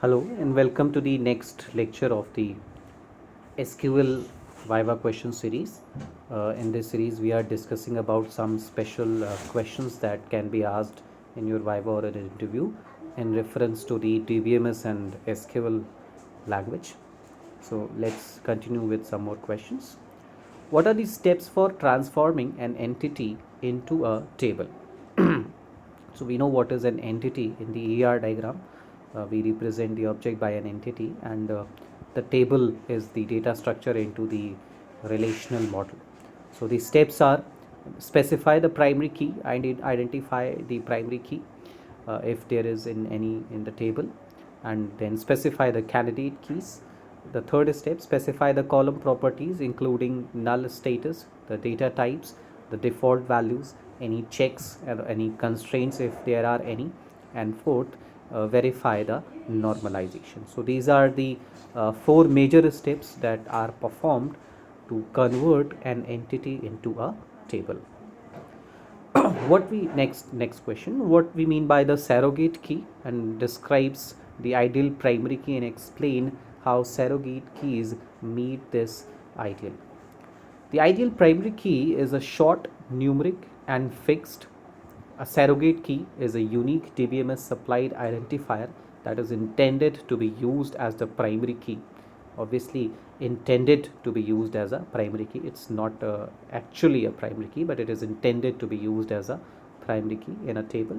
Hello and welcome to the next lecture of the SQL Viva question series. In this series, we are discussing about some special questions that can be asked in your Viva or an interview in reference to the DBMS and SQL language. So let's continue with some more questions. What are the steps for transforming an entity into a table? So we know what is an entity in the ER diagram. We represent the object by an entity, and the table is the data structure into the relational model. So the steps are: specify the primary key and identify the primary key if there is in the table, and then specify the candidate keys. The third step: specify the column properties including null status, the data types, the default values, any checks and any constraints if there are any, and fourth, verify the normalization. So these are the four major steps that are performed to convert an entity into a table. What we next question, what we mean by the surrogate key, and describes the ideal primary key and explain how surrogate keys meet this ideal. The ideal primary key is a short, numeric and fixed. A surrogate key is a unique DBMS supplied identifier that is intended to be used as the primary key. Obviously, intended to be used as a primary key. It's not actually a primary key, but it is intended to be used as a primary key in a table.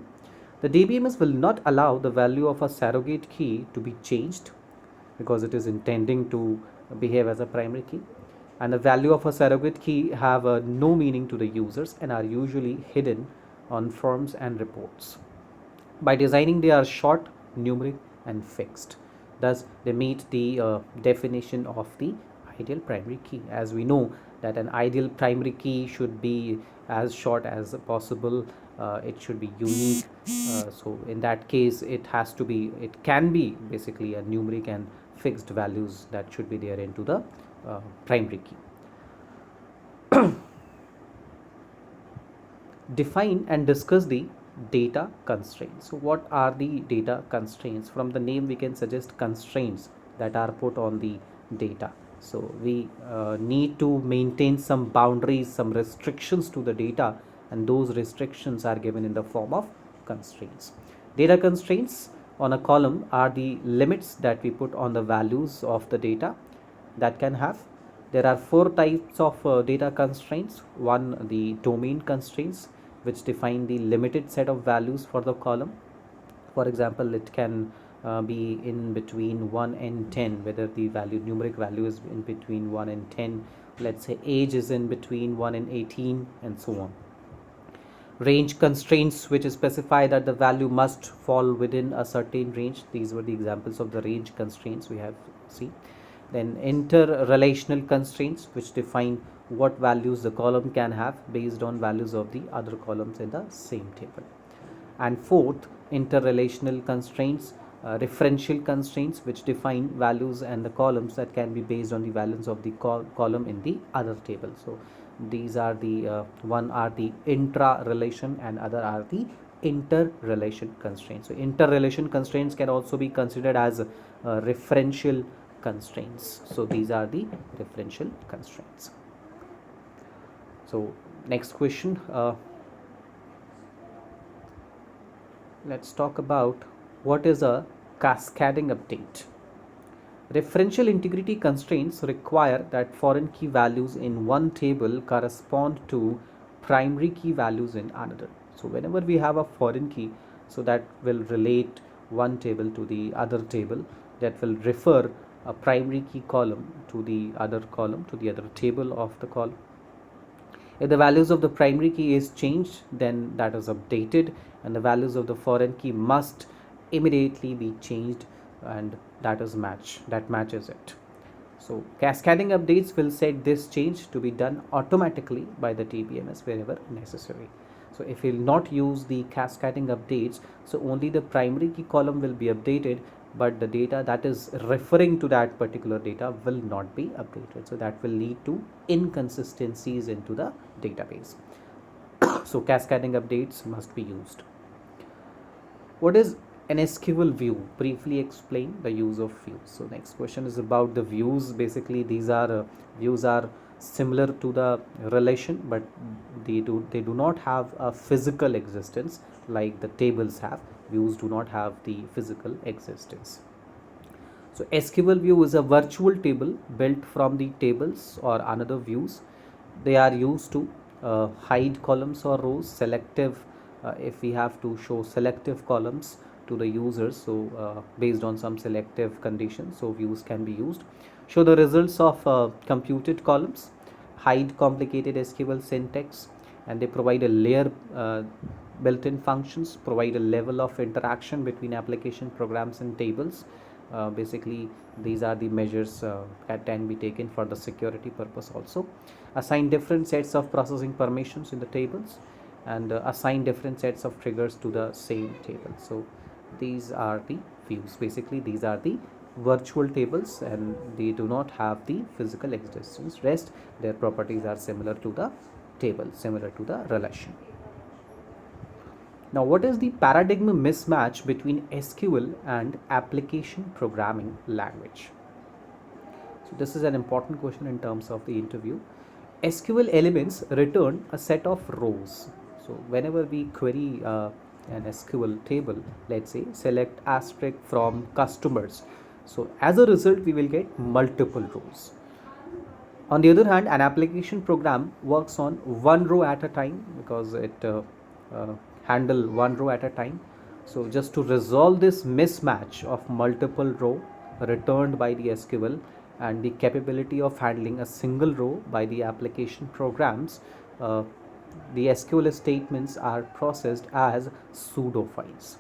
The DBMS will not allow the value of a surrogate key to be changed because it is intending to behave as a primary key, and the value of a surrogate key have no meaning to the users and are usually hidden on forms and reports. By designing, they are short, numeric and fixed. Thus they meet the definition of the ideal primary key. As we know that an ideal primary key should be as short as possible, it should be unique. So in that case, it can be basically a numeric and fixed values that should be there into the primary key. Define and discuss the data constraints. So what are the data constraints? From the name we can suggest constraints that are put on the data. So we need to maintain some boundaries, some restrictions to the data, and those restrictions are given in the form of constraints. Data constraints on a column are the limits that we put on the values of the data that can have. There are four types of data constraints. One, the domain constraints, which define the limited set of values for the column. For example, it can be in between 1 and 10, whether the numeric value is in between 1 and 10. Let's say age is in between 1 and 18, and so on. Range constraints, which specify that the value must fall within a certain range. These were the examples of the range constraints we have seen. Then interrelational constraints, which define what values the column can have based on values of the other columns in the same table. And fourth, interrelational constraints, referential constraints, which define values and the columns that can be based on the values of the column in the other table. So these are the one are the intra-relation and other are the interrelation constraints. So interrelation constraints can also be considered as referential constraints. So these are the referential constraints. So next question, let's talk about what is a cascading update. Referential integrity constraints require that foreign key values in one table correspond to primary key values in another. So whenever we have a foreign key, so that will relate one table to the other table, that will refer a primary key column to the other column, to the other table of the column. If the values of the primary key is changed, then that is updated, and the values of the foreign key must immediately be changed, and that matches it. So cascading updates will set this change to be done automatically by the DBMS wherever necessary. So if we will not use the cascading updates, so only the primary key column will be updated, but the data that is referring to that particular data will not be updated. So that will lead to inconsistencies into the database. So cascading updates must be used. What is An SQL view, briefly explain the use of views. So next question is about the views. Basically these are views are similar to the relation, but they do not have a physical existence like the tables have. Views do not have the physical existence. So SQL view is a virtual table built from the tables or another views. They are used to hide columns or rows, selective if we have to show selective columns to the users, so based on some selective conditions, so views can be used. Show the results of computed columns, hide complicated SQL syntax, and they provide a layer built-in functions, provide a level of interaction between application programs and tables. Basically these are the measures that can be taken for the security purpose also. Assign different sets of processing permissions in the tables, and assign different sets of triggers to the same table. So these are the views. Basically these are the virtual tables and they do not have the physical existence. Rest their properties are similar to the table, similar to the relation. Now, what is the paradigm mismatch between SQL and application programming language? So this is an important question in terms of the interview. SQL elements return a set of rows. So whenever we query an SQL table, let's say select asterisk from customers. So as a result, we will get multiple rows. On the other hand, an application program works on one row at a time because it handle one row at a time. So just to resolve this mismatch of multiple row returned by the SQL and the capability of handling a single row by the application programs, the SQL statements are processed as pseudo files.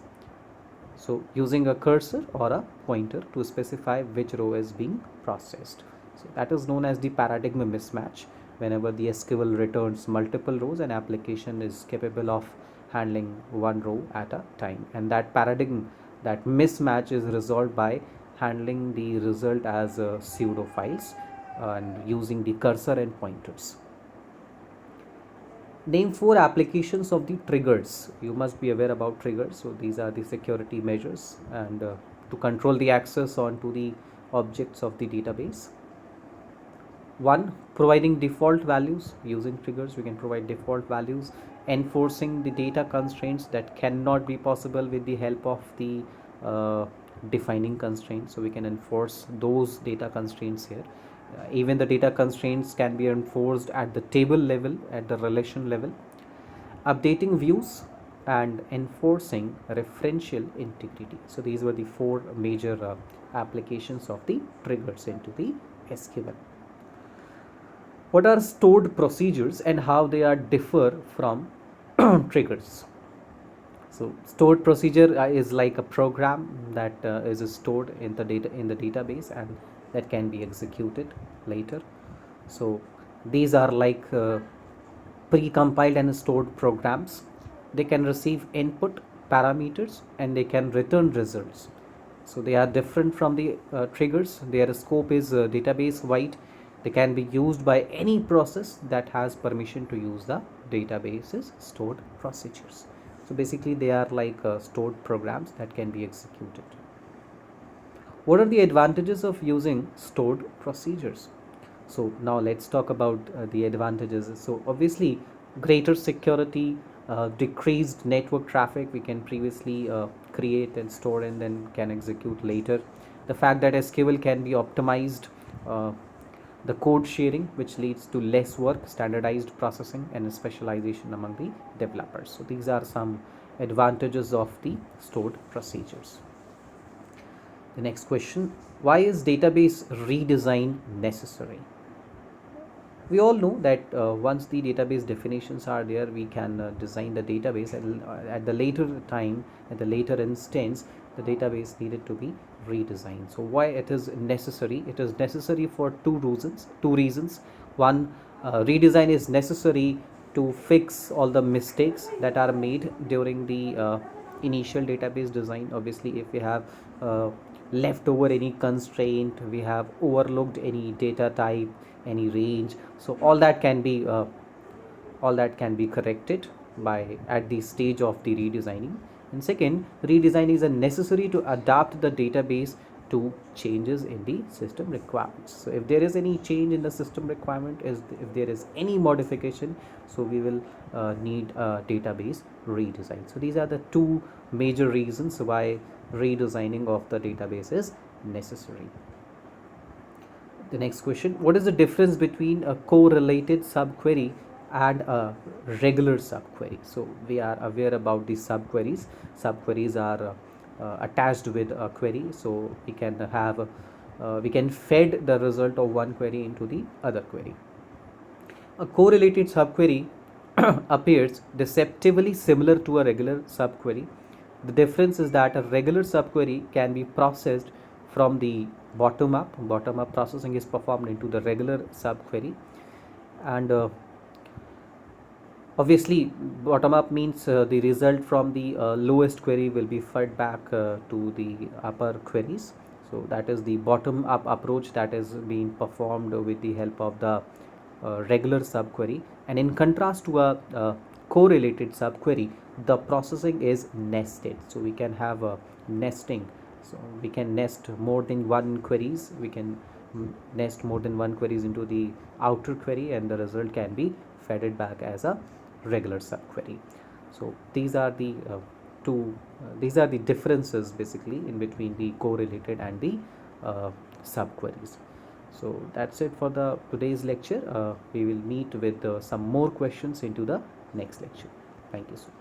So using a cursor or a pointer to specify which row is being processed. So that is known as the paradigm mismatch. Whenever the SQL returns multiple rows, an application is capable of handling one row at a time, and that paradigm, that mismatch is resolved by handling the result as pseudo files and using the cursor and pointers. Name 4 applications of the triggers. You must be aware about triggers. So these are the security measures and to control the access onto the objects of the database. 1. Providing default values. Using triggers we can provide default values. Enforcing the data constraints that cannot be possible with the help of the defining constraints. So we can enforce those data constraints here. Even the data constraints can be enforced at the table level, at the relation level. Updating views and enforcing referential integrity. So these were the 4 major applications of the triggers into the SQL. What are stored procedures and how they are differ from triggers? So stored procedure is like a program that is stored in the database and that can be executed later. So these are like pre-compiled and stored programs. They can receive input parameters and they can return results. So they are different from the triggers. Their scope is database wide. They can be used by any process that has permission to use the database's stored procedures. So basically they are like stored programs that can be executed. What are the advantages of using stored procedures? So now let's talk about the advantages. So obviously greater security, decreased network traffic we can previously create and store and then can execute later. The fact that SQL can be optimized, the code sharing which leads to less work, standardized processing and specialization among the developers. So these are some advantages of the stored procedures. The next question, why is database redesign necessary? We all know that once the database definitions are there, we can design the database at the later time, at the later instance, the database needed to be redesigned. So why it is necessary? It is necessary for two reasons. One, redesign is necessary to fix all the mistakes that are made during the initial database design. Obviously, if we have left over any constraint, we have overlooked any data type, any range, so all that can be corrected by at the stage of the redesigning. And second, redesign is a necessary to adapt the database to changes in the system requirements. So if there is any change in the system requirement, if there is any modification, so we will need a database redesign. So these are the two major reasons why redesigning of the database is necessary. The next question, what is the difference between a correlated subquery and a regular subquery? So we are aware about the subqueries. Subqueries are attached with a query, so we can have we can fed the result of one query into the other query. A correlated subquery appears deceptively similar to a regular subquery. The difference is that a regular subquery can be processed from the bottom up. Bottom up processing is performed into the regular subquery, and obviously bottom up means the result from the lowest query will be fed back to the upper queries. So that is the bottom up approach that is being performed with the help of the regular subquery. And in contrast to a correlated subquery, the processing is nested. So we can have a nesting. So we can nest more than one queries. We can nest more than one queries into the outer query, and the result can be fed back as a regular subquery. So these are the these are the differences basically in between the correlated and the subqueries. So that's it for the today's lecture. We will meet with some more questions into the next lecture. Thank you so much.